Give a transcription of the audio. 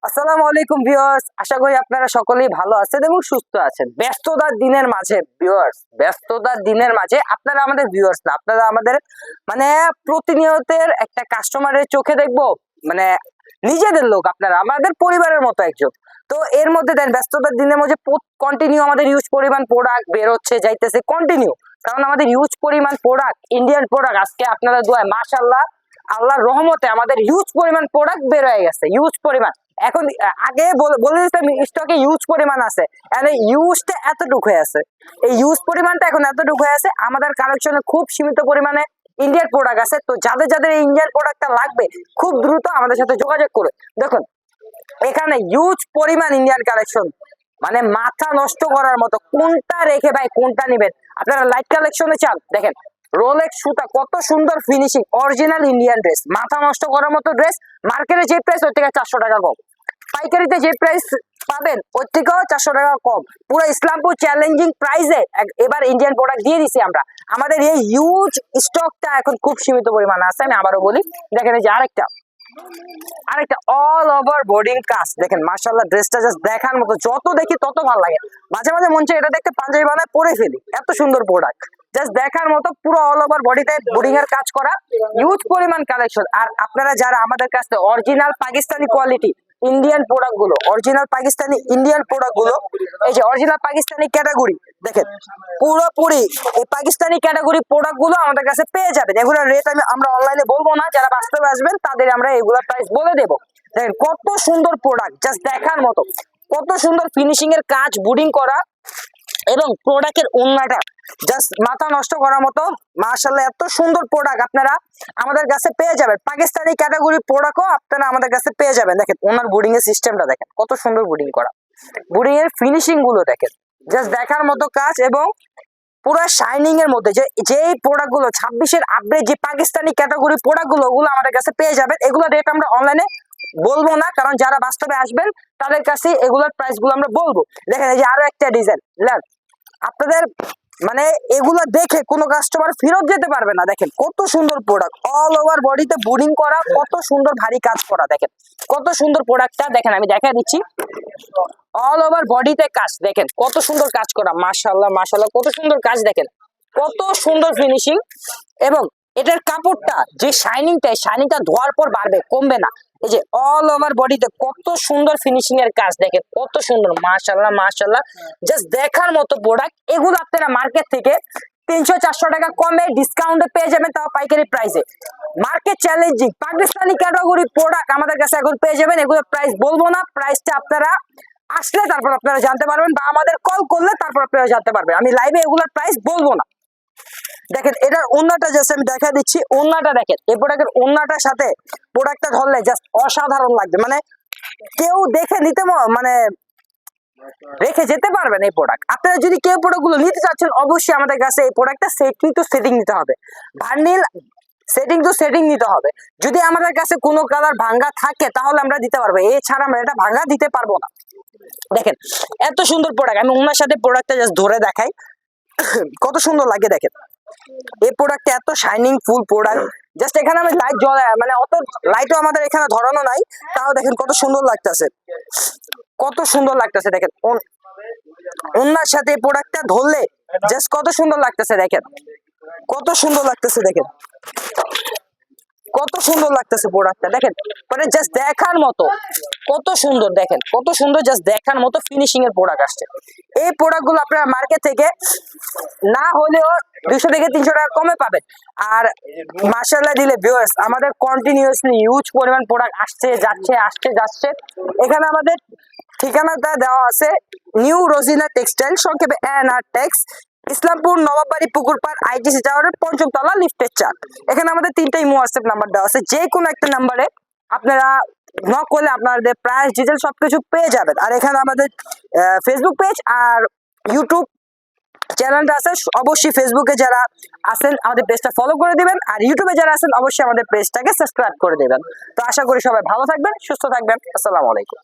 আসসালামু আলাইকুম ভিউয়ার্স, আশা করি আপনারা সকলেই ভালো আছেন এবং সুস্থ আছেন। ব্যস্ততার দিনের মাঝে ভিউয়ার্স, ব্যস্ততার দিনের মাঝে আপনারা আমাদের ভিউয়ার্স না, আপনারা আমাদের মানে প্রতিনিয়তের একটা কাস্টমারের চোখে দেখবো, মানে নিজেদের লোক, আপনারা আমাদের পরিবারের মতো একজন। তো এর মধ্যে দেন ব্যস্ততার দিনের মধ্যে কন্টিনিউ আমাদের ইউজ পরিমাণ প্রোডাক্ট বের হচ্ছে যাইতেছে কন্টিনিউ, কারণ আমাদের ইউজ পরিমাণ প্রোডাক্ট, ইন্ডিয়ান প্রোডাক্ট আজকে আপনারা দোয়ায় মাশাআল্লাহ আল্লাহর রহমতে আমাদের হিউজ পরিমাণ প্রোডাক্ট বের হয়ে গেছে, হিউজ পরিমাণ। এখন আগে বলে দিতাম স্টকে হিউজ পরিমাণ আছে, এই ইউজটা এতটুকু হয়ে আছে, এই ইউজ পরিমাণটা এখন এতটুকু হয়ে আছে। আমাদের কালেকশনে খুব সীমিত পরিমাণে ইন্ডিয়ান প্রোডাক্ট আছে, তো যাদের যাদের এই ইন্ডিয়ান প্রোডাক্টটা লাগবে খুব দ্রুত আমাদের সাথে যোগাযোগ করে। দেখুন এখানে হিউজ পরিমাণ ইন্ডিয়ান কালেকশন, মানে মাথা নষ্ট করার মতো। কোনটা রেখে ভাই কোনটা নিবেন? আপনারা লাইট কালেকশনে চান, দেখেন রোলেক্স সুতা, কত সুন্দর ফিনিশিং, অরিজিনাল ইন্ডিয়ান ড্রেস, মাথা নষ্ট করার মতো ড্রেস। মার্কেটে যে প্রাইস ওর থেকে 400 টাকা কম, পাইকারিতে যে প্রাইস পাবেন ওর থেকেও 400 টাকা কম। পুরো ইসলামপুর চ্যালেঞ্জিং প্রাইসে এবার ইন্ডিয়ান প্রোডাক্ট দিয়ে দিছি আমরা। আমাদের এই হিউজ স্টকটা এখন খুব সীমিত পরিমাণে আছে। আমি আবারও বলি, দেখেন এই যে আরেকটা অল ওভার বোর্ডিং কাজ, দেখেন মাশাআল্লাহ ড্রেসটা জাস্ট দেখার মতো, যত দেখি তত ভালো লাগে। মাঝে মাঝে মন চায় এটা দেখতে পাঞ্জাবি বানায় পরে ফেলি, এত সুন্দর প্রোডাক্ট, জাস্ট দেখার মতো। পুরো অল ওভার বডিতে বোর্ডিং এর কাজ করা, হিউজ পরিমাণ কালেকশন। আর আপনারা যারা আমাদের কাছে original Pakistani quality Indian product গুলো, অরিজিনাল পাকিস্তানি ইন্ডিয়ান প্রোডাক্ট গুলো, এই যে অরিজিনাল পাকিস্তানি ক্যাটাগরি, দেখেন পুরোপুরি এই পাকিস্তানি ক্যাটাগরি প্রোডাক্ট গুলো আমাদের কাছে পেয়ে যাবেন। এগুলোর রেট আমরা অনলাইনে বলবো না, যারা বাস্তবে আসবেন তাদের আমরা এগুলোর প্রাইস বলে দেবো। দেখেন কত সুন্দর প্রোডাক্ট, জাস্ট দেখার মতো, কত সুন্দর ফিনিশিং এর কাজ, বুডিং করা, এবং প্রোডাক্টের ওন্নাটা জাস্ট মাথা নষ্ট করার মতো। মাশাআল্লাহ এত সুন্দর প্রোডাক্ট আপনারা আমাদের কাছে পেয়ে যাবেন। পাকিস্তানি ক্যাটাগরি প্রোডাক্টও আপনারা আমাদের কাছে পেয়ে যাবেন। দেখেন ওনার বুডিং এর সিস্টেমটা দেখেন, কত সুন্দর বুডিং করা, বুডিং এর ফিনিশিং গুলো দেখেন, জাস্ট দেখার মতো কাজ। এবং পুরো শাইনিং এর মধ্যে যে প্রোডাক্ট গুলো 26-এর আপডেট যে পাকিস্তানি ক্যাটাগরি প্রোডাক্ট গুলো, ওগুলো আমাদের কাছে পেয়ে যাবেন। এগুলো রেট আমরা অনলাইনে বলবো না, কারণ যারা বাস্তবে আসবেন তাদের কাছে এগুলোর প্রাইস গুলো আমরা বলবো। দেখেন এই যে আরো একটা ডিজাইন, আপনাদের মানে এগুলো দেখে কোনো কাস্টমার ফেরত যেতে পারবে না। দেখেন কত সুন্দর প্রোডাক্ট, অল ওভার বডিতে বুডিং করা, কত সুন্দর ভারী কাজ করা, দেখেন কত সুন্দর প্রোডাক্টটা। দেখেন আমি দেখা দিচ্ছি, অল ওভার বডিতে কাজ, দেখেন কত সুন্দর কাজ করা, মাশাআল্লাহ মাশাআল্লাহ কত সুন্দর কাজ, দেখেন কত সুন্দর ফিনিশিং। এবং এটার কাপড়টা যে শাইনিংটা ধোয়ার পর বাড়বে, কমবে না। এই যে অল ওভার বডিতে কত সুন্দর ফিনিশিং এর কাজ, দেখেন কত সুন্দর, মাশাআল্লাহ মাশাআল্লাহ জাস্ট দেখার মতো প্রোডাক্ট। এগুলো আপনারা মার্কেট থেকে 300-400 টাকা কমে ডিসকাউন্টে পেয়ে যাবেন, তাও পাইকারি প্রাইসে। Market challenging Pakistani category product আমাদের কাছে এখন পেয়ে যাবেন। এগুলো প্রাইস বলবো না, প্রাইসটা আপনারা আসলে তারপর আপনারা জানতে পারবেন, বা আমাদের কল করলে তারপর আপনারা জানতে পারবেন। আমি লাইভে এগুলোর প্রাইস বলবো না। দেখেন এটার ওন্নাটা জাস্ট আমি দেখা দিচ্ছি, ওন্নাটা দেখেন, এই প্রোডাক্টের ওন্নাটার সাথে প্রোডাক্টটা ধরলে জাস্ট অসাধারণ লাগবে, মানে কেউ দেখে নিতে মানে রেখে যেতে পারবেন এই প্রোডাক্ট। আপনারা যদি কেউ প্রোডাক্ট গুলো নিতে চাচ্ছেন, অবশ্যই আমাদের কাছে এই প্রোডাক্টটা সেটিং নিতে হবে, ভার্নিল সেটিং নিতে হবে। যদি আমাদের কাছে কোনো কালার ভাঙ্গা থাকে তাহলে আমরা দিতে পারবো, এছাড়া আমরা এটা ভাঙ্গা দিতে পারবো না। দেখেন এত সুন্দর প্রোডাক্ট, আমি ওনার সাথে প্রোডাক্টটা জাস্ট ধরে দেখাই, কত সুন্দর লাগে। দেখেন এই প্রোডাক্টটা এত শাইনিং ফুল প্রোডাক্ট, জাস্ট এখানে আমি লাইট জ্বলায়, মানে অত লাইটও আমাদের এখানে ধরানো নাই, তাও দেখেন কত সুন্দর লাগতেছে, কত সুন্দর লাগতেছে। দেখেন ওনার সাথে এই প্রোডাক্টটা ধরলে জাস্ট কত সুন্দর লাগতেছে, দেখেন কত সুন্দর লাগতেছে, দেখেন কত সুন্দর লাগতেছে প্রোডাক্টটা। দেখেন মানে জাস্ট দেখার মতো, কত সুন্দর, দেখেন কত সুন্দর, জাস্ট দেখার মতো ফিনিশিং এর প্রোডাক্ট আসছে। এই প্রোডাক্ট গুলো আপনারা মার্কেট থেকে না হলেও 200 থেকে 300 টাকা কমে পাবেন। আর মাশাআল্লাহ দিলে ভিউয়ার্স, আমাদের কন্টিনিউয়াসলি হিউজ পরিমাণ প্রোডাক্ট আসছে যাচ্ছে। এখানে আমাদের ঠিকানাটা দেওয়া আছে, নিউ রোজিনা টেক্সটাইল, সংক্ষেপে NR text, Islampur Nawabbari পুকুরপাড় ITC টাওয়ারের 5ম তলা, লিফটের 4। এখানে আমাদের 3টাই হোয়াটসঅ্যাপ নাম্বার দেওয়া আছে, যে কোনো একটা নাম্বারে আপনারা নক করলে আপনাদের প্রাইস ডিটেল সবকিছু পেয়ে যাবেন। আর এখানে আমাদের ফেসবুক পেজ আর ইউটিউব চ্যানেলটা আছে, অবশ্যই ফেসবুকে যারা আছেন আমাদের পেজটা ফলো করে দিবেন, আর ইউটিউবে যারা আছেন অবশ্যই আমাদের পেজটাকে সাবস্ক্রাইব করে দিবেন। তো আশা করি সবাই ভালো থাকবেন, সুস্থ থাকবেন। আসসালামু আলাইকুম।